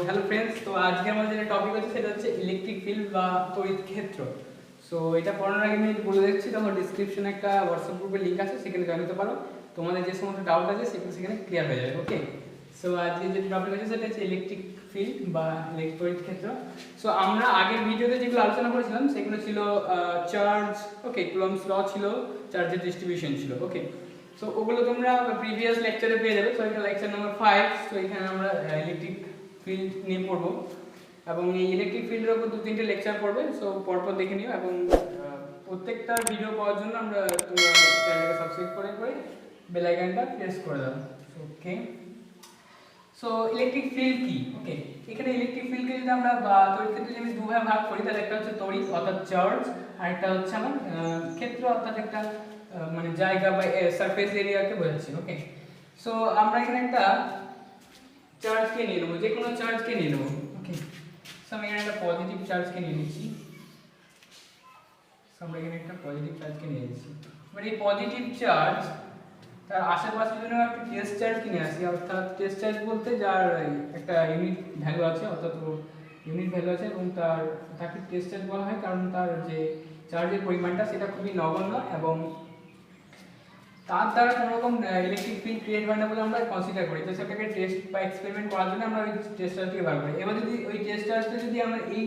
Hello friends, তো আজকে আমাদের যে টপিক আছে সেটা হচ্ছে ইলেকট্রিক ফিল্ড বা তড়িৎ ক্ষেত্র। সো এটা পড়ানোর আগে আমি বলে দিচ্ছি, তোমার ডিসক্রিপশনে একটা হোয়াটসঅ্যাপ গ্রুপের লিঙ্ক আছে, সেখানে জয়েন হতে পারো। তোমাদের যে সমস্ত ডাউট আছে সেগুলো সেখানে ক্লিয়ার হয়ে যাবে। ওকে, সো আজকে যে টপিক আছে সেটা হচ্ছে ইলেকট্রিক ফিল্ড বা তড়িৎ ক্ষেত্র। সো আমরা আগের ভিডিওতে যেগুলো আলোচনা করেছিলাম সেগুলো ছিল চার্জ, ওকে, কুলম্বস ল ছিল, চার্জের ডিস্ট্রিবিউশন ছিল। ওকে, সো ওগুলো তোমরা প্রিভিয়াস লেকচারে পেয়ে যাবে। সো এটা লেকচার নাম্বার 5। সো এখানে আমরা ইলেকট্রিক ফিল্ড নিয়ে পড়বো এবং এই ইলেকট্রিক ফিল্ডের উপর 2-3টে লেকচার পড়বে। সো পরপর দেখে নিও এবং প্রত্যেকটা ভিডিও পাওয়ার জন্য আমরা তোমরা চ্যানেলটাকে সাবস্ক্রাইব করে বেল আইকনটা প্রেস করে দাও। ওকে, সো ইলেকট্রিক ফিল্ড কি? ওকে, এখানে ইলেকট্রিক ফিল্ডকে যদি আমরা তড়িৎ ক্ষেত্র যদি দুভাবে ভাগ করি, তাহলে একটা হচ্ছে তড়িৎ অর্থাৎ চার্জ, আর একটা হচ্ছে আমার ক্ষেত্র অর্থাৎ একটা মানে জায়গা বা সারফেস এরিয়াকে বোঝাচ্ছে। ওকে, সো আমরা এখানে একটা চার্জকে নিয়ে নেবো, যে কোনো চার্জকে নিয়ে নেবো। ওকে, সো আমি এখানে একটা পজিটিভ চার্জকে নিয়ে নিচ্ছি। সো আমরা এখানে একটা পজিটিভ চার্জকে নিয়ে নিচ্ছি। এবার এই পজিটিভ চার্জ তার আশেপাশের জন্য একটা টেস্ট চার্জ কিনে আসি, অর্থাৎ টেস্ট চার্জ বলতে যার একটা ইউনিট ভ্যালু আছে, অর্থাৎ ইউনিট ভ্যালু আছে এবং তাকে টেস্ট চার্জ বলা হয় কারণ তার যে চার্জের পরিমাণটা সেটা খুবই নগণ্য এবং তার দ্বারা কোনো রকম ইলেকট্রিক ফিল্ড ক্রিয়েট হয় না বলে আমরা কনসিডার করি। তো সেটাকে টেস্ট বা এক্সপেরিমেন্ট করার জন্য আমরা ওই টেস্ট চার্জকে বার করি। এবার যদি ওই টেস্ট চার্জটা যদি আমরা এই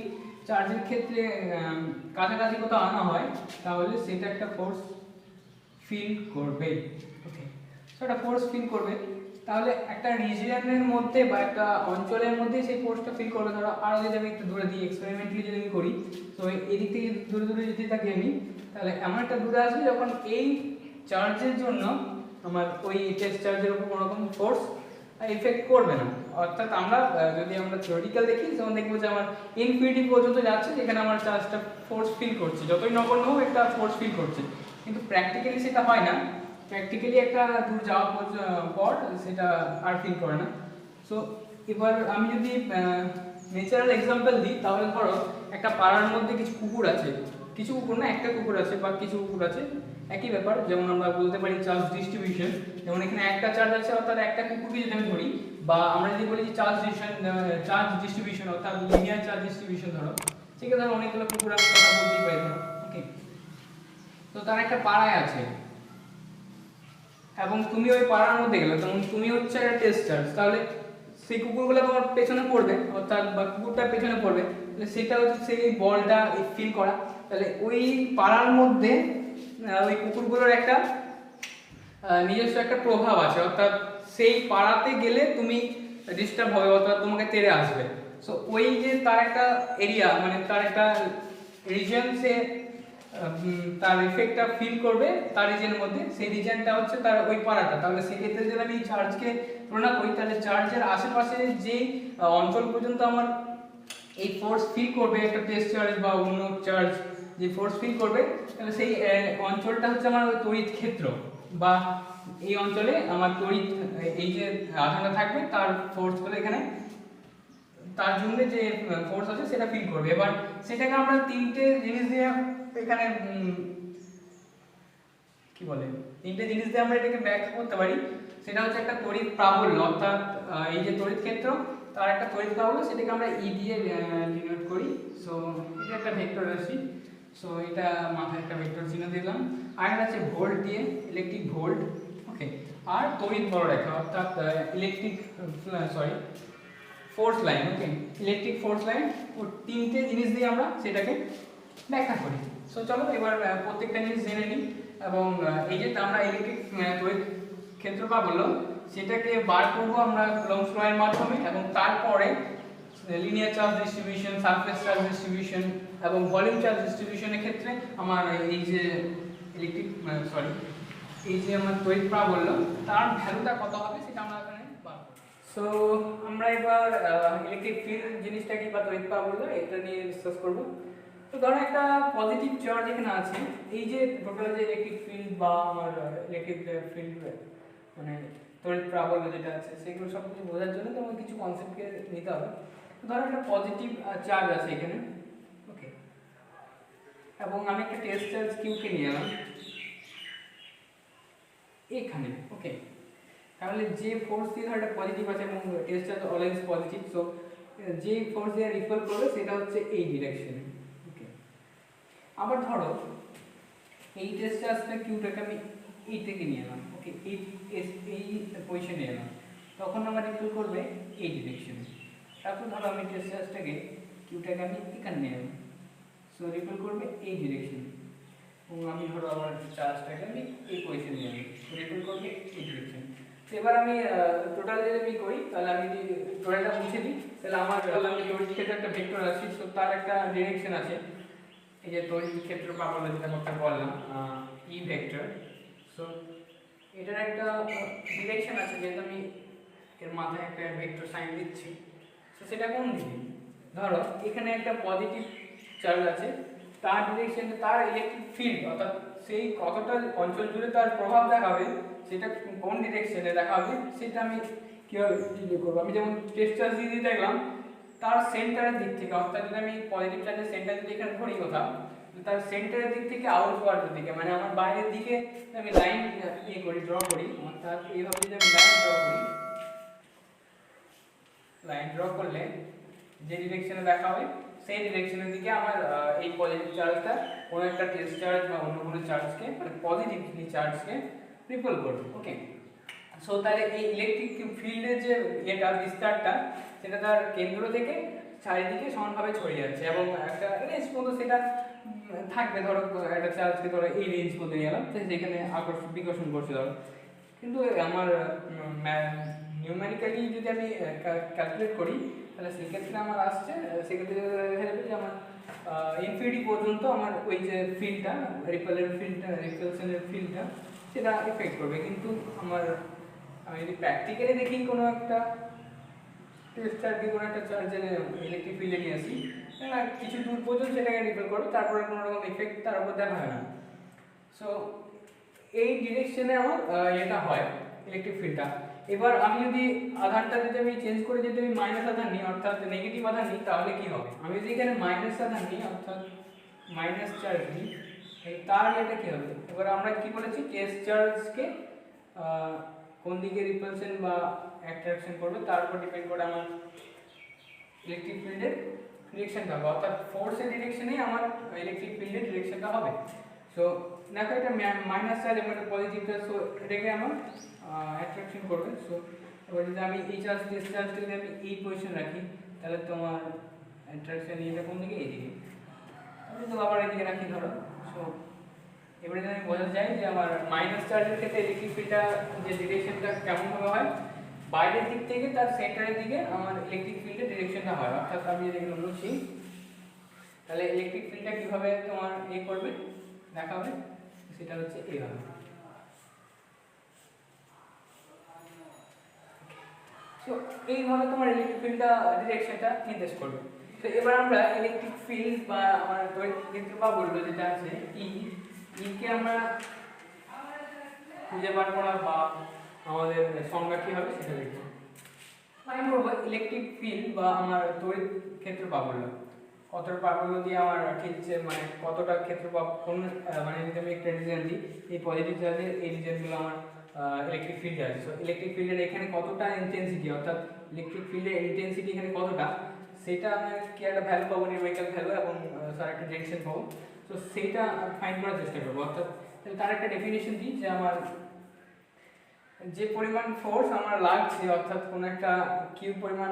চার্জের ক্ষেত্রে কাছাকাছি কোথাও আনা হয়, তাহলে সেটা একটা ফোর্স ফিল করবে। ওকে, সো একটা ফোর্স ফিল করবে, তাহলে একটা রিজিয়নের মধ্যে বা একটা অঞ্চলের মধ্যে সেই ফোর্সটা ফিল করবে। ধরো আরও যদি আমি একটু দূরে দিই, এক্সপেরিমেন্টালি যদি আমি করি, তো এদিক থেকে দূরে দূরে যদি থাকি আমি, তাহলে এমন একটা দূরে আসবে যখন এই চার্জের জন্য আমার ওই টেস্ট চার্জের উপর কোনো রকম ফোর্স ইফেক্ট করবে না। অর্থাৎ আমরা যদি আমরা থিওরিটিক্যাল দেখি তখন দেখবো যে আমার ইনফিনিটি পর্যন্ত যাচ্ছে, যেখানে আমার চার্জটা ফোর্স ফিল করছে, যতই নগণ্য হোক একটা ফোর্স ফিল করছে। কিন্তু প্র্যাকটিক্যালি সেটা হয় না, প্র্যাকটিক্যালি একটা দূর যাওয়ার পর সেটা আর ফিল করে না। সো এবার আমি যদি ন্যাচারাল এক্সাম্পল দিই, তাহলে ধরো একটা পাড়ার মধ্যে কিছু কুকুর আছে, কিছু কুকুর না, একটা কুকুর আছে বা কিছু কুকুর আছে, একই ব্যাপার। যেমন আমরা বলতে পারি চার্জ ডিস্ট্রিবিউশন, যেমন এখানে একটা চার্জ আছে অর্থাৎ একটা কুকুরকে যদি আমি ধরি, বা আমরা যদি বলি যে চার্জ ডিস্ট্রিবিউশন অর্থাৎ লিনিয়ার চার্জ ডিস্ট্রিবিউশন, ধরো সেক্ষেত্রে ধরো অনেকগুলো কুকুর আমি কথা বলতেই পারি ধরো। ওকে, তো তার একটা পাড়ায় আছে এবং তুমি ওই পাড়ার মধ্যে গেলে, তখন তুমি হচ্ছে একটা টেস্ট চার্জ, তাহলে সেই কুকুরগুলো তোমার পেছনে পড়বে, অর্থাৎ বা কুকুরটার পেছনে পড়বে, তাহলে সেটা হচ্ছে সেই বলটা ফিল করা। তাহলে ওই পাড়ার মধ্যে ওই কুকুরগুলোর একটা নিজস্ব একটা প্রভাব আছে, অর্থাৎ সেই পাড়াতে গেলে তুমি ডিস্টার্ব হবে অর্থাৎ তোমাকে তেড়ে আসবে। সো ওই যে তার একটা এরিয়া, মানে তার একটা রিজন, সে তার ইফেক্টটা ফিল করবে তার রিজনের মধ্যে, সেই রিজনটা হচ্ছে তার ওই পাড়াটা। তাহলে সেক্ষেত্রে যদি আমি চার্জকে তুলনা করি, তাহলে চার্জের আশেপাশে যেই অঞ্চল পর্যন্ত আমার এই ফোর্স ফিল করবে একটা টেস্ট চার্জ বা অন্য চার্জ যে ফোর্স ফিল করবে, তাহলে সেই অঞ্চলটা হচ্ছে আমার তড়িৎ ক্ষেত্র, বা এই অঞ্চলে আমার তড়িৎ এই যে আধানটা থাকবে তার ফোর্সগুলো এখানে, তার জন্য যে ফোর্স আছে সেটা ফিল করবে। এবার সেটাকে আমরা তিনটে জিনিস দিয়ে এখানে কি বলে, তিনটে জিনিস দিয়ে আমরা এটাকে ব্যাখ্যা করতে পারি। সেটা হচ্ছে একটা তড়িৎ প্রাবল্য, অর্থাৎ এই যে তড়িৎ ক্ষেত্র তার একটা তড়িৎ প্রাবল্য, সেটাকে আমরা ই দিয়ে ডিনোট করি। সো এটা একটা ভেক্টর রাশি, সো এটা মাথায় একটা ভেক্টর চিহ্ন দিলাম। আর একটা আছে ভোল্ট দিয়ে, ইলেকট্রিক ভোল্ট। ওকে, আর তড়িৎ বলরেখা অর্থাৎ ইলেকট্রিক ফোর্স লাইন। ওকে, ইলেকট্রিক ফোর্স লাইন। ও তিনটে জিনিস দিয়ে আমরা সেটাকে ব্যাখ্যা করি। সো চলো এবার প্রত্যেকটা জিনিস জেনে নিই এবং এই যে আমরা ইলেকট্রিক তড়িৎ ক্ষেত্র প্রাবল্য সেটাকে বার করবো আমরা কুলম্বস ল এর মাধ্যমে, এবং তারপরে linear charge distribution, surface charge distribution এবং ভলিউম চার্জ ডিস্ট্রিবিউশনের ক্ষেত্রে আমার এই যে ইলেকট্রিক এই যে আমার তড়িৎ প্রাবল্য তার ভ্যালুটা কত হবে সেটা আমরা এখানে বার করব। সো আমরা এবার ইলেকট্রিক ফিল্ড জিনিসটা কি বা তড়িৎ প্রাবল্য এটা নিয়ে ডিসকাস করব। তো ধরো একটা পজিটিভ চার্জ এখানে আছে, এই যে টোটাল যে ইলেকট্রিক ফিল্ড বা আমার ইলেকট্রিক ফিল্ড মানে তড়িৎ প্রাবল্য যেটা আছে সেগুলো সব কিছু বোঝার জন্য তোমাকে কিছু কনসেপ্টকে নিতে হবে। তো ধরো একটা পজিটিভ চার্জ আছে এখানে। ওকে, এবং আমি একটা টেস্ট চার্জ কিউকে নিয়ে এলাম এখানে। ওকে, তাহলে যে ফোর্স দিয়ে ধর একটা পজিটিভ আছে এবং test charge always positive, so যে ফোর্স দিয়ে রিপেল করবে সেটা হচ্ছে এই ডিরেকশনে। ওকে, আবার ধরো এই টেস্ট চার্জটা কিউটাকে আমি এই থেকে নিয়ে এলাম, ওকে, এই পজিশনে এলাম, তখন আমার রিপেল করবে এই ডিরেকশনে। তারপর ধরো আমি টেস্ট চার্জটাকে কিউটাকে আমি এখানে নিয়ে এলাম, সো রিপেল করবে এই ডিরেকশনে। এবং আমি ধরো আমার চার্জটাকে আমি এই পজিশনে নিয়ে এলাম, রিপেল করবে এই ডিরেকশনে। তো এবার আমি টোটাল যদি আমি করি, তাহলে আমি যদি টোটালটা মুছে দিই, তাহলে আমার আমি তড়িৎ ক্ষেত্রে একটা ভেক্টর আছে, সো তার একটা ডিরেকশন আছে। এই যে তড়িৎ ক্ষেত্র পাবো যেটা আমরা বললাম ই ভেক্টর, সো এটার একটা ডিরেকশন আছে, যেহেতু আমি এর মাথায় একটা ভেক্টর সাইন দিচ্ছি। তো সেটা কোন দিকে? ধরো এখানে একটা পজিটিভ চার্জ আছে, তার ডিরেকশনে তার ইলেকট্রিক ফিল্ড, অর্থাৎ সেই কতটা অঞ্চল জুড়ে তার প্রভাব দেখাবে, সেটা কোন ডিরেকশনে দেখাবে, সেটা আমি কীভাবে ডিলে করবো। আমি যেমন টেস্ট চার্জ দিয়ে দেখলাম তার সেন্টারের দিক থেকে, অর্থাৎ যদি আমি পজিটিভ চার্জের সেন্টার যদি এখানে ধরি কোথাও, তার সেন্টারের দিক থেকে আউটওয়ার্ডের দিকে, মানে আমার বাইরের দিকে আমি লাইন ইয়ে করি, ড্র করি, অর্থাৎ এইভাবে যদি আমি লাইন ড্র করি, লাইন ড্র করলে যে ডিরেকশনে দেখা হবে সেই ডিরেকশনের দিকে আমার এই পজিটিভ চার্জটা কোনো একটা টেস্ট চার্জ বা অন্য কোনো চার্জকে, মানে পজিটিভলি চার্জকে রিপেল করবে। ওকে, সো তাহলে এই ইলেকট্রিক ফিল্ডের যে এটা বিস্তারটা, সেটা তার কেন্দ্র থেকে চারিদিকে সমানভাবে ছড়িয়ে যাচ্ছে এবং একটা রেঞ্জ পর্যন্ত সেটা থাকবে। ধরো একটা চার্জকে ধরো এই রেঞ্জ পর্যন্ত নিয়ে এলাম, তো সেখানে আকর্ষণ বিকর্ষণ করছে ধরো, কিন্তু আমার নিউমেরিক্যালি যদি আমি ক্যালকুলেট করি, তাহলে সেক্ষেত্রে আমার আসছে, সেক্ষেত্রে দেখা যাবে যে আমার ইনফিনিটি পর্যন্ত আমার ওই যে ফিল্ডটা, রিপেলের ফিল্ডটা, রিপালশনের ফিল্ডটা, সেটা এফেক্ট করবে। কিন্তু আমার আমি যদি প্র্যাকটিক্যালি দেখি কোনো একটা টেস্ট চার্জকে কোনো একটা চার্জের ইলেকট্রিক ফিল্ডে নিয়ে আসি, কিছু দূর পর্যন্ত সেটাকে রিপেল করবে, তারপরে কোনো রকম এফেক্ট তার উপর দেখা হয় না। সো এই ডিরেকশনে আমার এটা হয় ইলেকট্রিক ফিল্ডটা। এবার আমি যদি আধানটা যদি আমি চেঞ্জ করে যদি আমি মাইনাস আধান নিই, অর্থাৎ নেগেটিভ আধান নিই, তাহলে কি হবে? আমি যদি এখানে মাইনাস আধান নিই, অর্থাৎ মাইনাস চার্জ নিই, তার এটা কি হবে? এবার আমরা কি বলেছি, টেস্ট চার্জকে কোন দিকে রিপালশন বা অ্যাট্রাকশন করবে তার উপর ডিপেন্ড করে আমার ইলেকট্রিক ফিল্ডের ডিরেকশনটা হবে, অর্থাৎ ফোর্সের ডিরেকশনেই আমার ইলেকট্রিক ফিল্ডের ডিরেকশনটা হবে। সো দেখো এটা মাইনাস চার্জ এবং এটা পজিটিভ চার্জ, সো এটাকে আমার অ্যাট্রাকশন করবে। সো এবার যদি আমি এই চার্জ টেস্ট চার্জটা যদি আমি এই পজিশন রাখি, তাহলে তোমার অ্যাট্রাকশন এটা কোন দিকে? এইদিকে। আমি তো আবার এদিকে রাখি ধরো। সো এবারে যদি আমি বোঝা যায় যে আমার মাইনাস চার্জের ক্ষেত্রে ইলেকট্রিক ফিল্ডটা যে ডিরেকশনটা কেমনভাবে হয়, বাইরের দিক থেকে তার সেন্টারের দিকে আমার ইলেকট্রিক ফিল্ডের ডিরেকশনটা হয়। অর্থাৎ আমি যদি এখানে বলছি, তাহলে ইলেকট্রিক ফিল্ডটা কীভাবে তোমার করবে দেখাবে, সেটা হচ্ছে এইভাবে। তো এইভাবে তোমার ইলেকট্রিক ফিল্ডটা ডিরেকশনটা নির্দেশ করবে। তো এবার আমরা ইলেকট্রিক ফিল্ড বা আমার তড়িৎ ক্ষেত্র বা বলবো যেটা আছে কে আমরা খুঁজে বার করা বা আমাদের সংজ্ঞা কি হবে সেটা দেখব। আমি বলবো ইলেকট্রিক ফিল্ড বা আমার তড়িৎ ক্ষেত্র প্রাবল্য, কতটা প্রাবল্য দিয়ে আমার খিলছে, মানে কতটা ক্ষেত্র বা কোন, মানে যদি আমি একটা রিজন দিই, এই পজিটিভ চার্জের এই রিজনগুলো আমার ইলেকট্রিক ফিল্ডে আছে। সো ইলেকট্রিক ফিল্ডের এখানে কতটা ইন্টেন্সিটি, অর্থাৎ ইলেকট্রিক ফিল্ডের ইন্টেন্সিটি এখানে কতটা, সেটা আমি কি একটা ভ্যালু পাবো, নিউমেরিক্যাল ভ্যালু, এবং স্যার একটা ডিরেকশন পাবো। তো সেইটা ফাইন্ড করার চেষ্টা করবো। অর্থাৎ তার একটা ডেফিনেশন দিই যে আমার যে পরিমাণ ফোর্স আমার লাগছে, অর্থাৎ কোনো একটা কিউ পরিমাণ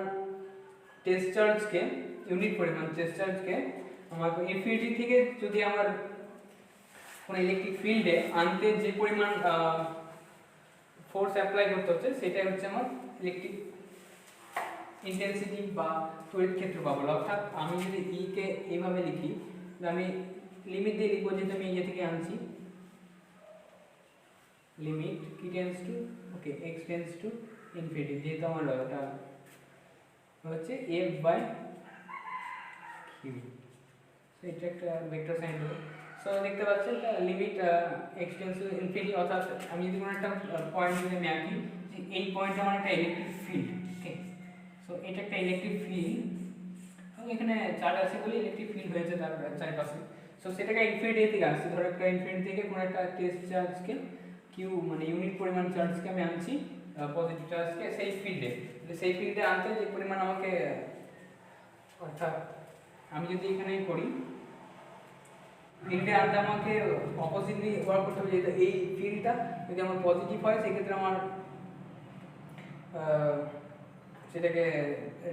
টেস্ট চার্জকে, ইউনিট পরিমাণ টেস্ট চার্জকে আমার ইনফিনিটি থেকে যদি আমার কোনো ইলেকট্রিক ফিল্ডে আনতে যে পরিমাণ ফোর্স অ্যাপ্লাই করতে হচ্ছে, সেটাই হচ্ছে আমার ইলেকট্রিক ইন্টেন্সিটি বা তড়িৎ ক্ষেত্র প্রাবল্য। অর্থাৎ আমি যদি কে এইভাবে লিখি, আমি লিমিট দিয়ে লিখবো, যেহেতু আমি থেকে আনছি, লিমিট কি tends to, okay, x tends to infinity, যেহেতু আমার এটা হচ্ছে এফ বাই কিউ, সো এটা একটা ভেক্টর সাইন দেবো। সো দেখতে পাচ্ছেন limit x tends to infinity, অর্থাৎ আমি যদি কোনো একটা পয়েন্ট যদি আমি আঁকি যে এই পয়েন্টে আমার একটা ইলেকট্রিক ফিল্ড, ওকে, সো এটা একটা ইলেকট্রিক ফিল্ড এবং এখানে চার্জ আছে বলে ইলেকট্রিক ফিল্ড হয়েছে তার চারপাশে। সো সেটাকে ইনফিনিটি থেকে আসছে, ধরো একটা ইনফিনিটি থেকে কোনো একটা টেস্ট চার্জকে কিউ, মানে ইউনিট পরিমাণ চার্জকে আমি আনছি, পজিটিভ চার্জকে সেই ফিল্ডে, সেই ফিল্ডে আনতে যে পরিমাণ আমাকে অর্থাৎ আমি যদি এখানে করি ফিল্ডে আনতে আমাকে অপোজিটলি ওয়ার্ক করতে হবে, যেহেতু এই ফিল্ডটা যদি আমার পজিটিভ হয় সেক্ষেত্রে আমার সেটাকে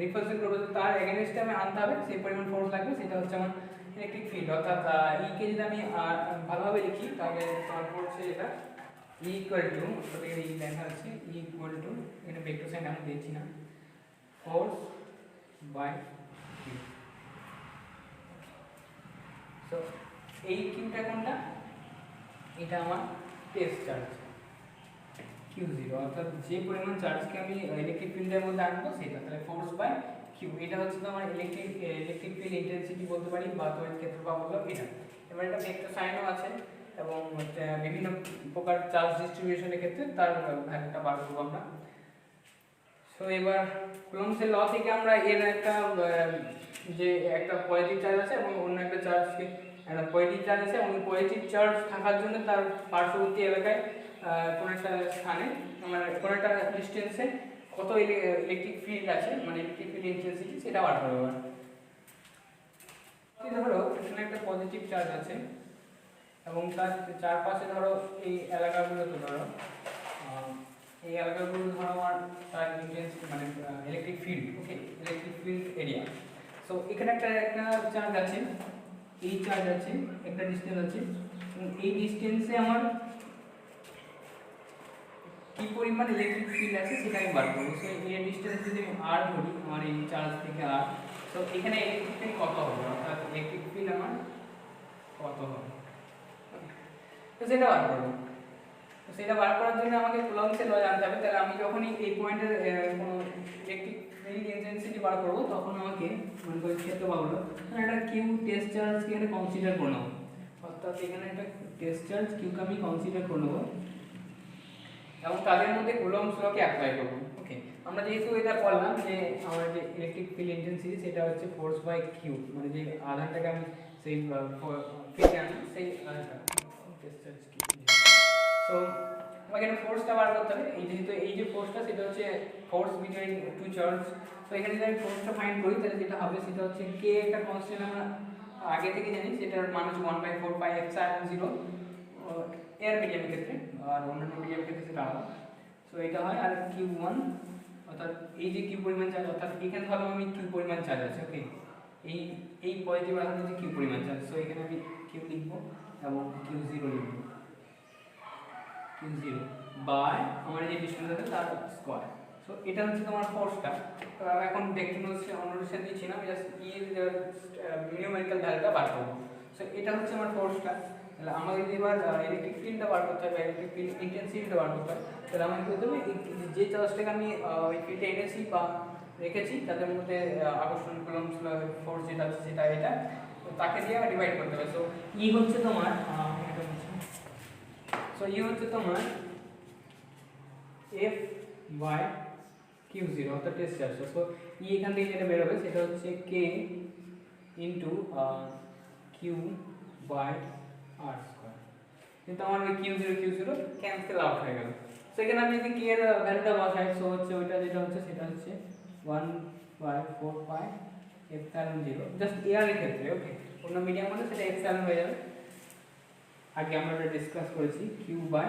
রিপ্রেজেন্ট করবে, তার এগেনস্টে আমি আনতে হবে, সেই পরিমাণ ফোর্স লাগবে, সেটা হচ্ছে আমার ইলেকট্রিক ফিল্ড। অর্থাৎ ইকে যদি আমি ভালোভাবে লিখি তাহলে তোমার হচ্ছে এটা ই ইকুয়াল টু, এই লেখা আছে ই ইকুয়াল টু, এখানে ভেক্টর সাইন আমি দিচ্ছি না, ফোর্স বাই কিউ। সো এই কিউটা কোনটা, এটা আমার টেস্ট চার্জ Q0, অর্থাৎ যে পরিমাণ চার্জকে আমি ইলেকট্রিক ফিল্ডের মধ্যে আনবো সেটা, তাহলে ফোর্স বাই কিউ। এটা হচ্ছে তো আমার ইলেকট্রিক ফিল্ড ইন্টেন্সিটি বলতে পারি বা তড়িৎ ক্ষেত্র বা বললাম এটা। এবার এটা ভেক্টর সাইনও আছে এবং বিভিন্ন প্রকার চার্জ ডিস্ট্রিবিউশনের ক্ষেত্রে তার ভ্যালুটা বার করবো আমরা। সো এবার কুলম্বসের ল থেকে আমরা এর একটা যে একটা পজিটিভ চার্জ আছে এবং অন্য একটা চার্জকে, একটা পজিটিভ চার্জ আছে এবং পজিটিভ চার্জ থাকার জন্য তার পার্শ্ববর্তী এলাকায় কোনো একটা স্থানে মানে কোনো একটা ডিস্টেন্সে কত ইলেকট্রিক ফিল্ড আছে, মানে ইলেকট্রিক ফিল্ড ইন্টেন্সিটি, সেটা বার করবো। ধরো এখানে একটা পজিটিভ চার্জ আছে এবং তার চারপাশে ধরো এই এলাকাগুলোতে ধরো এই এলাকাগুলো ধরো আমার তার ইন্টেন্সিটি মানে ইলেকট্রিক ফিল্ড, ওকে, ইলেকট্রিক ফিল্ড এরিয়া। সো এখানে একটা চার্জ আছে, এই চার্জ আছে, একটা ডিস্টেন্স আছে এবং এই ডিস্টেন্সে আমার কি পরিমাণ ইলেকট্রিক ফিল্ড আছে সেটা আমি বার করবো। সো এই ডিস্টেন্স যদি আমি আর ধরি আমার এই চার্জ থেকে আর, তো এখানে ইলেকট্রিক ফিল্ড কত হবে, অর্থাৎ ইলেকট্রিক ফিল্ড আমার কত হবে, তো সেটা বার করবো। তো সেটা বার করার জন্য আমাকে কুলম্বসের ল জানতে হবে। তাহলে আমি যখনই এই পয়েন্টের কোনো ইলেকট্রিক ফিল্ড ইন্টেন্সিটি বার করবো তখন আমাকে মনে করি ক্ষেত্র বার করবো, একটা কিউ টেস্ট চার্জকে এখানে কনসিডার করে নেবো। অর্থাৎ এখানে একটা টেস্ট চার্জ কিউকে আমি কনসিডার করে নেবো এবং তাদের মধ্যে কুলম্বস লকে অ্যাপ্লাই করব। ওকে, আমরা যেহেতু এটা বললাম যে আমার যে ইলেকট্রিক ফিল্ড ইন্টেন্সিটি সেটা হচ্ছে ফোর্স বাই কিউ, মানে যে আধানটাকে আমি সেই ফিল্ডে আনি সেই আধানটা টেস্ট চার্জ কিউ। সো আমাকে এটা ফোর্সটা বার করতে হবে। যেহেতু এই যে ফোর্সটা সেটা হচ্ছে ফোর্স বিটুইন টু চার্জ। তো এখানে যদি আমি ফোর্সটা ফাইন্ড করি তাহলে যেটা হবে সেটা হচ্ছে কে একটা কনস্ট্যান্ট আমরা আগে থেকে জানি, সেটার মান হচ্ছে 1/4 পাই এপসাইলন 0 এয়ার মিডিয়ামের ক্ষেত্রে, আর অন্যান্য মিডিয়ামের ক্ষেত্রে সেটা আলাদা। সো এটা হয় আর Q1, অর্থাৎ এই যে কিউ পরিমাণ চার্জ, অর্থাৎ এখানে ধরো আমি কিউ পরিমাণ চার্জ আছে, ওকে, এই পজিটিভ আধান হচ্ছে কিউ পরিমাণ চার্জ। সো এখানে আমি কিউ লিখবো এবং Q0 লিখবো, Q0 বাই আমার যে ডিস্টেন্স আছে তার স্কয়ার। সো এটা হচ্ছে তোমার ফোর্সটা। তো আমি এখন অনুসার দিচ্ছি না, আমি জাস্ট নিউমেরিক্যাল ভ্যালুটা বার করবো। সো এটা হচ্ছে আমার ফোর্সটা। তাহলে আমাকে যদি এবার ইলেকট্রিক ফিল্ডটা বার করতে হবে, ইলেকট্রিক ফিল্ড ইন্টেন্সিটিটা বার করতে হবে, তাহলে আমাকে করতে হবে যে চার্জটাকে আমি ওই ফিল্ডে এনেছি বা রেখেছি তাদের মধ্যে আকর্ষণ কুলম্বস ফোর্স যেটা আছে সেটা এটা, তো তাকে দিয়ে ডিভাইড করতে হবে। সো ই হচ্ছে তোমার সো ই হচ্ছে তোমার F by Q0, অর্থাৎ টেস্ট চার্জ। সো ই এখান থেকে যেটা বের হবে সেটা হচ্ছে K into Q by R square. কিন্তু আমার ওই Q0 ক্যান্সেল আউট হয়ে গেল। সেখানে আমি যদি K এর ভ্যালুটা বসাই, সো হচ্ছে ওইটা যেটা হচ্ছে সেটা হচ্ছে 1/4 পাই এপসাইলন 0, জাস্ট এয়ার এর ক্ষেত্রে, ওকে, অন্য মিডিয়াম হলে সেটা এপসাইলন হয়ে যাবে। আগে আমরা এটা ডিসকাস করেছি Q by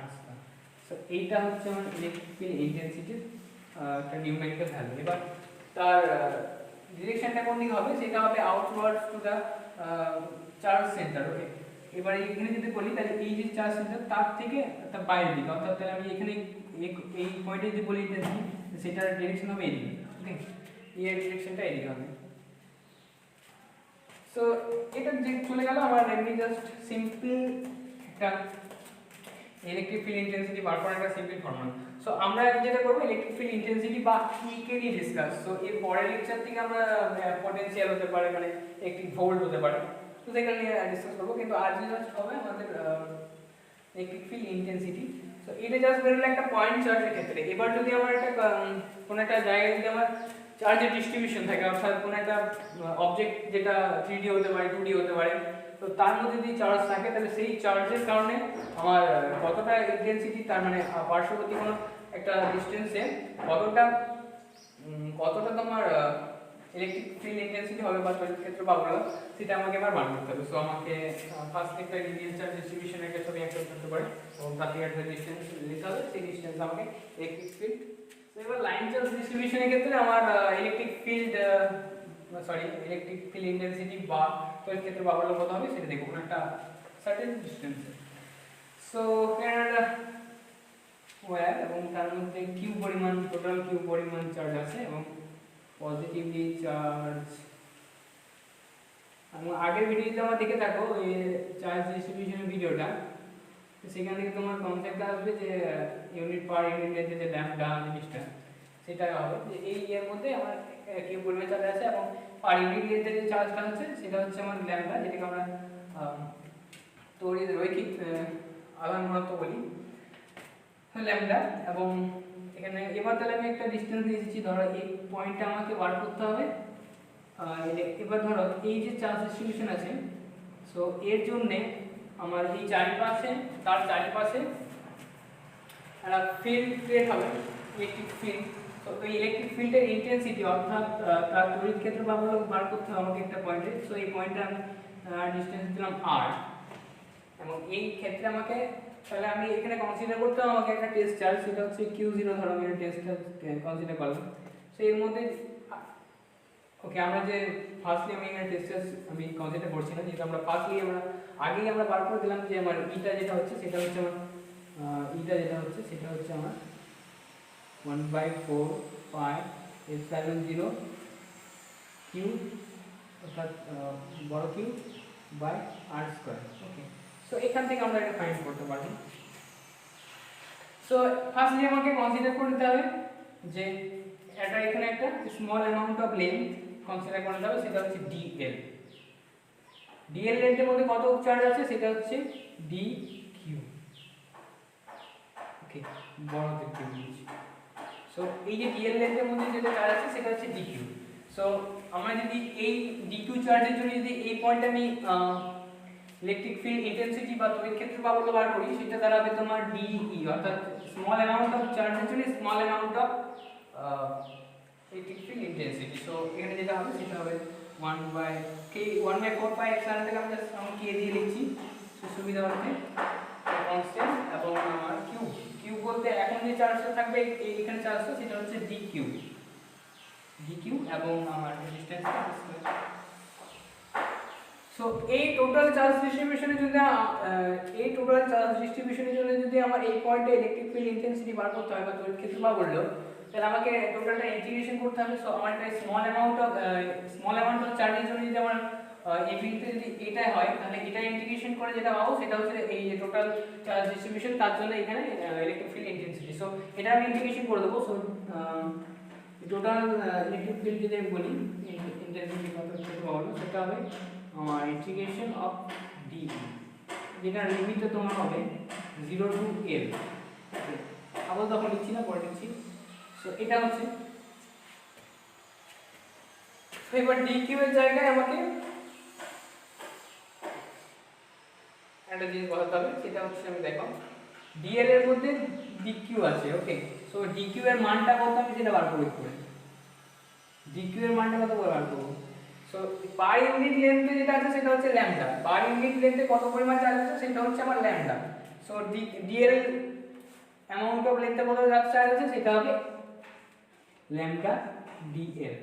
R square. So এইটা হচ্ছে আমার ইলেকট্রিক ফিল্ড ইন্টেন্সিটির একটা নিউমেরিক্যাল ভ্যালু। এবার তার ডিরেকশনটা কোন দিকে হবে, সেটা হবে outwards to the charge centre, ওকে। এবার এখানে যদি বলি তাহলে এই যে চার্জ সেন্টার তার থেকে তার বাইরের দিকে, অর্থাৎ তাহলে আমি এখানে এই পয়েন্টে যদি বলি ইন্টেন্সিটি সেটার ডিরেকশন হবে এইদিকে, ওকে, এর ডিরেকশনটা এইদিকে হবে। সো এটা যে চলে গেল আমার এমনি জাস্ট সিম্পল একটা ইলেকট্রিক ফিল্ড ইন্টেন্সিটি বার করার একটা সিম্পল ফর্মুলা। সো আমরা যেটা করব ইলেকট্রিক ফিল্ড ইন্টেন্সিটি বা ই কে নিয়ে ডিসকাস। সো এর পরের লেকচার থেকে আমরা পটেনশিয়াল হতে পারে, মানে ইলেকট্রিক ভোল্ট হতে পারে, তো সেটা নিয়ে ডিসকাস করব। কিন্তু আজ জাস্ট হবে আমাদের ইলেকট্রিক ফিল্ড ইন্টেন্সিটি। সো এটা জাস্ট বেরোলো একটা পয়েন্ট চার্জের ক্ষেত্রে। এবার যদি আমার একটা কোনো একটা জায়গায় যদি আমার চার্জের ডিস্ট্রিবিউশন থাকে, অর্থাৎ কোনো একটা অবজেক্ট যেটা 3D হতে পারে 2D হতে পারে, তো তার মধ্যে যদি চার্জ থাকে তাহলে সেই চার্জের কারণে আমার কতটা ইন্টেন্সিটি, তার মানে পার্শ্ববর্তী কোনো একটা ডিস্টেন্সে কতটা তোমার ফিল্ড ইন্টেন্সিটি হবে বা তড়িৎ ক্ষেত্র পাবো সেটা আমাকে এবার বার করতে হবে। সো আমাকে ফার্স্ট একটা রিডিয়াল চার্জ ডিস্ট্রিবিউশনের একটা ছবি আঁকতে করতে পারে এবং তাতে একটা ডিসটেন্স নিতে হবে, সেই ডিসটেন্স আমাকে ইলেকট্রিক ফিল্ড। তো এবার লাইন চার্জ ডিস্ট্রিবিউশনের ক্ষেত্রে আমার ইলেকট্রিক ফিল্ড ইন্টেন্সিটি বা তড়িৎ ক্ষেত্র পাবো কত হবে সেটা দেখব একটা সার্টেন ডিসটেন্সে। সো ওয়্যার এবং তার মধ্যে কিউ পরিমাণ, টোটাল কিউ পরিমাণ চার্জ আছে এবং পজিটিভলি চার্জ। আমি আগের ভিডিওতে আমার দেখে থাকো এই চার্জ ডিস্ট্রিবিউশনের ভিডিওটা, তো সেখান থেকে তোমার কনসেপ্টটা আসবে যে ইউনিট পার ইউনিটের যে ল্যাম্বডা জিনিসটা সেটা হবে যে এই এর মধ্যে আমার কিউ পরিমাণ চার্জ আছে এবং পার ইউনিটের যে চার্জটা হচ্ছে সেটা হচ্ছে আমার ল্যাম্বডা, যেটাকে আমরা তড়িৎ রৈখিক আধান ঘনত্ব বলি ল্যাম্বডা। এবং এখানে এবার তাহলে আমি একটা ডিসটেন্স দিয়েছি, ধরো এই পয়েন্টটা আমাকে বার করতে হবে। এবার ধরো এই যে চার্জ ডিস্ট্রিবিউশন আছে, সো এর জন্যে আমার এই চারিপাশে তার চারিপাশে একটা ফিল্ড ক্রিয়েট হবে, ইলেকট্রিক ফিল্ড। তো এই ইলেকট্রিক ফিল্ডের ইন্টেন্সিটি অর্থাৎ তার তড়িৎ ক্ষেত্র বার করতে হবে আমাকে একটা পয়েন্টে। সো এই পয়েন্টে আমি ডিসটেন্স দিলাম r এবং এই ক্ষেত্রে আমাকে তাহলে আমি এখানে কনসিডার করতে হবে আমাকে একটা টেস্ট চার্জ, সেটা হচ্ছে Q0 ধরো আমি টেস্ট চার্জ কনসিডার করলাম। সো এর মধ্যে ওকে আমরা যে ফার্স্টলি আমি এখানে টেস্ট চার্জ আমি কনসিডার করছি না, যেহেতু আমরা ফার্স্টলি আগেই আমরা বার করে দিলাম যে আমার ইটা যেটা হচ্ছে সেটা হচ্ছে আমার আমার 1/4 পাই এপসাইলন 0 কিউ অর্থাৎ বড় Q by r square. Okay, so এখান থেকে আমরা এটা ফাইন্ড করতে পারবো। সো ফার্স্টলি আমাকে কনসিডার করতে হবে যে এটা এখানে একটা small amount of length consider করতে হবে, সেটা হচ্ছে dl। dl লেন্থের মধ্যে কত চার্জ আছে সেটা হচ্ছে dq। ওকে, বড় দেখতে দিয়েছি। সো এই যে dl লেন্থের মধ্যে যেটা চার্জ আছে সেটা হচ্ছে dq। সো আমরা যদি এই dq চার্জের জন্য যদি এই পয়েন্টে আমি ইলেকট্রিক ফিল্ড ইন্টেন্সিটি বা তড়িৎ ক্ষেত্র পাবো বার করি, সেটা দাঁড়াবে তোমার dE অর্থাৎ স্মল অ্যামাউন্ট অফ চার্জের জন্য small amount of electric field intensity. So এখানে যেটা হবে সেটা হবে 1/4 পাই এপসাইলন থেকে আমি k দিয়ে লিখছি সুবিধা অর্থে কনস্ট্যান্ট এবং আমার কিউ বলতে এখন যে চার্জটা থাকবে এখানে চার্জটা সেটা হচ্ছে dq এবং আমার রেজিস্ট্যান্সটা স্কয়ার। সো এই টোটাল চার্জ ডিস্ট্রিবিউশনের জন্য যদি আমার এই পয়েন্টে ইলেকট্রিক ফিল্ড ইন্টেন্সিটি বার করতে হয় বা তড়িৎ ক্ষেত্র বার করলো, তাহলে আমাকে টোটালটা ইন্টিগ্রেশন করতে হবে। সো আমার একটা স্মল অ্যামাউন্ট অফ চার্জের জন্য যদি আমার এই বিন্দুতে যদি এটা হয়, তাহলে এটা ইন্টিগ্রেশন করে যেটা পাবো সেটা হচ্ছে এই যে টোটাল চার্জ ডিস্ট্রিবিউশন, তার জন্য এখানে ইলেকট্রিক ফিল্ড ইন্টেন্সিটি। সো এটা আমি ইন্টিগ্রেশন করে দেবো। সো টোটাল ইলেকট্রিক ফিল্ড যদি আমি বলি ইন্টেন্সিটি কত হলো সেটা হবে আমার ইন্টিগ্রেশন অফ ডি, যেটা লিমিটে তোমার হবে 0 to l। ওকে, আবার তখন লিখছি না, পরে লিখছি। সো এটা হচ্ছে এবার dq এর জায়গায় আমাকে একটা জিনিস বসাতে হবে, সেটা হচ্ছে আমি দেখো dl এর মধ্যে dq আছে। ওকে, সো dq এর মানটা কত আমি সেটা বার করব। dq এর মানটা কত বার করব? সো পার ইউনিট লেন্থে যেটা আছে সেটা হচ্ছে ল্যাম্বডা। পার ইউনিট লেন্থে কত পরিমাণ চার্জ আছে সেটা হচ্ছে আমার lambda. So dl amount of লেন্থে কত চার্জ আছে সেটা হবে ল্যাম্বডা dl।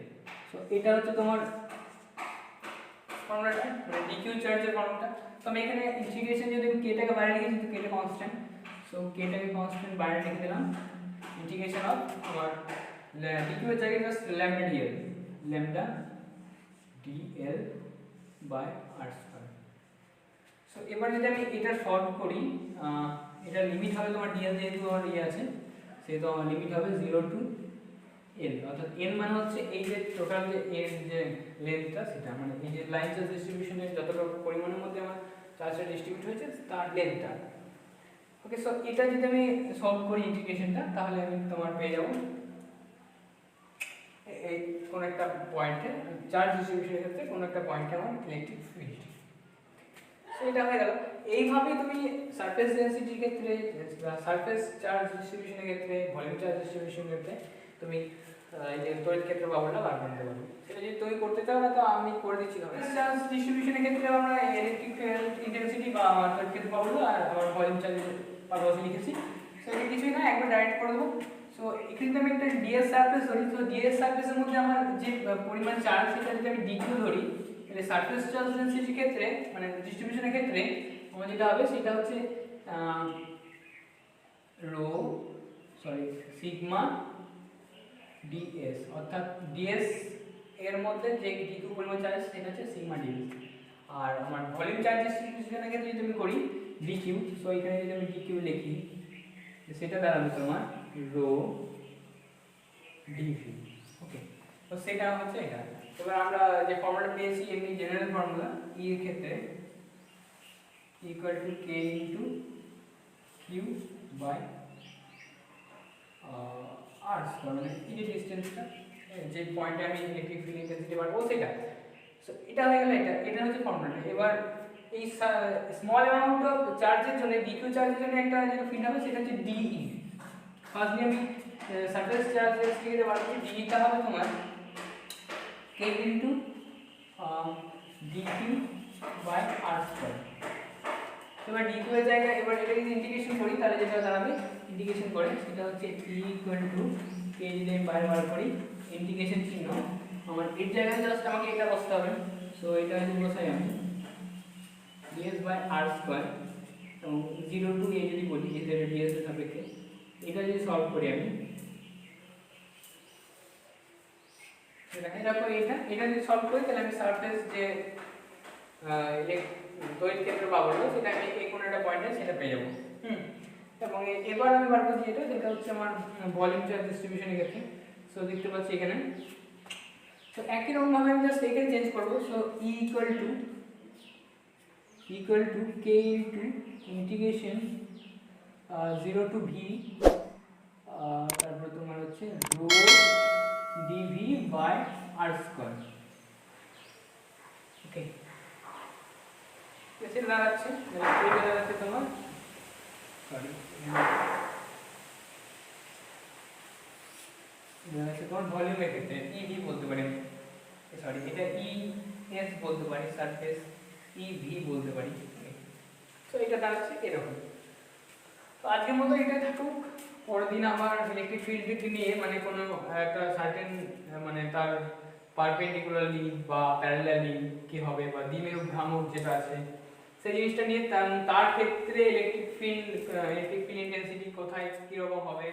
সো এটা হচ্ছে তোমার ফর্মুলাটা, মানে dq চার্জের ফর্মুলাটা। তো আমি এখানে ইন্টিগ্রেশন যদি আমি k টাকে বাইরে লিখি, কিন্তু k টা কনস্ট্যান্ট, সো k টাকে কনস্ট্যান্ট বাইরে লিখে দিলাম। ইন্টিগ্রেশন অফ আমার dq এর জায়গায় just lambda dl by r square. So এবার যদি আমি এটা সলভ করি, এটা লিমিট হবে তোমার dl যেহেতু আমার আছে, সেহেতু আমার লিমিট হবে 0 to l, অর্থাৎ n মানে হচ্ছে এই যে টোটাল যে এর যে লেন্থটা, সেটা মানে এই যে লাইন চার্জ ডিস্ট্রিবিউশনের যতটা পরিমাণের মধ্যে আমার চার্জটা ডিস্ট্রিবিউট হয়েছে তার লেন্থটা। ওকে, সো এটা যদি আমি সলভ করি ইন্টিগ্রেশনটা, তাহলে আমি তোমার পেয়ে যাব এই কোন একটা পয়েন্টে চার্জ ডিস্ট্রিবিউশনের ক্ষেত্রে কোন একটা পয়েন্টে আমার ইলেকট্রিক ফিল্ড। সো এটা হয়ে গেল। এইভাবে তুমি সারফেস ডেনসিটির ক্ষেত্রে, সারফেস চার্জ ডিস্ট্রিবিউশনের ক্ষেত্রে, ভলিউম চার্জ ডিস্ট্রিবিউশনের ক্ষেত্রে তুমি এই যে তড়িৎ ক্ষেত্র পাবলটা বার করতে পারো। সেটা যদি তুমি করতে চাও করতে হবে তো আমি করে দিচ্ছি। চার্জ ডিস্ট্রিবিউশনের ক্ষেত্রে আমরা ইলেকট্রিক ফিল্ড ইন্টেন্সিটি বা তার ক্ষেত্রে পাবো আর আমার ভলিউম চার্জ পারপাসে লিখেছি। সো এটা কিছুই না, একবার ডাইরেক্ট করে দেবো। সো এখানে আমি একটা ডিএস সারফেস ধরি, তো ডিএস সারফেসের মধ্যে আমার যে পরিমাণ চার্জ সেটা যদি আমি ডিকিউ ধরি, তাহলে সারফেস চার্জ ডেনসিটির ক্ষেত্রে মানে ডিস্ট্রিবিউশনের ক্ষেত্রে আমার যেটা হবে সেটা হচ্ছে রো সিগমা ডিএস, অর্থাৎ ডিএস এর মধ্যে যে ডিকিউ পরিমাণ চার্জ সেটা হচ্ছে সিগমা ডিএস। আর আমার ভলিউম চার্জ ডিস্ট্রিবিউশনের ক্ষেত্রে যদি আমি করি ডিকিউ, সো এখানে যদি আমি ডিকিউ লিখি সেটা দাঁড়াবে তোমার রো ডিভি। ওকে, তো সেটা হচ্ছে এটা। এবার আমরা যে ফর্মুলাটা পেয়েছি এমনি জেনারেল ফর্মুলা ই এর ক্ষেত্রে equal to K into Q by R square, মানে এই যে ডিসটেন্সটা যে পয়েন্টে আমি ইলেকট্রিক ফিল্ড ইন্টেন্সিটি পাবো সেটা। সো এটা হয়ে গেল, এটা হচ্ছে ফর্মুলাটা। এবার এই স্মল অ্যামাউন্ট অফ চার্জের জন্য ডিকিউ চার্জের জন্য একটা যে ফিল্ড হবে সেটা হচ্ছে ডিই। ফার্স্টলি আমি সারফেস চার্জের থেকে বার করি, ডিটা হবে তোমার k into dq by r square. এবার dq এর জায়গায় এবার এটা যদি ইন্টিগ্রেশন করি তাহলে যেটা দাঁড়াবে, ইন্টিগ্রেশন করে সেটা হচ্ছে e ইকুয়াল টু k যদি আমি বাইরে বার করি ইন্টিগ্রেশন চিহ্ন আমার এর জায়গায় জাস্ট আমাকে এটা বসাতে হবে। সো এটা যদি বসাই আমি ds বাই r স্কয়ার এবং 0 টু a যদি বলি যে ds এর সাপেক্ষে এটা যদি সলভ করি আমি, দেখো এটা যদি সলভ করি তাহলে আমি সারফেস যে তড়িৎ ক্ষেত্র পাবো সেটা আমি এই কোন একটা পয়েন্টে সেটা পেয়ে যাবো। এবং এবার আমি বার করছি যেটা হচ্ছে আমার ভলিউম চার্জ ডিস্ট্রিবিউশনের ক্ষেত্রে। সো দেখতে পাচ্ছি এখানে, তো একই রকম ভাবে আমি জাস্ট এখানে চেঞ্জ করব। So e equal to k into integration 0 to v, তারপর তোমার হচ্ছে rho dv by r square. Okay, এসে দাঁড়াচ্ছে এটা দাঁড়াচ্ছে তোমার তোমার ভলিউমের ক্ষেত্রে ev বলতে পারি, এটা es বলতে পারি, সারফেস ev বলতে পারি। তো এটা দাঁড়াচ্ছে এরকম। তো আজকের মতো এটা থাকুক, পরের দিন আবার ইলেকট্রিক ফিল্ড নিয়ে মানে কোনো একটা সার্টেন মানে তার পারপেন্ডিকুলারলি বা প্যারালালি কি হবে বা দ্বিমেরু ভ্রামক যেটা আছে সেই জিনিসটা নিয়ে তার ক্ষেত্রে ইলেকট্রিক ফিল্ড ইন্টেন্সিটি কোথায় কীরকম হবে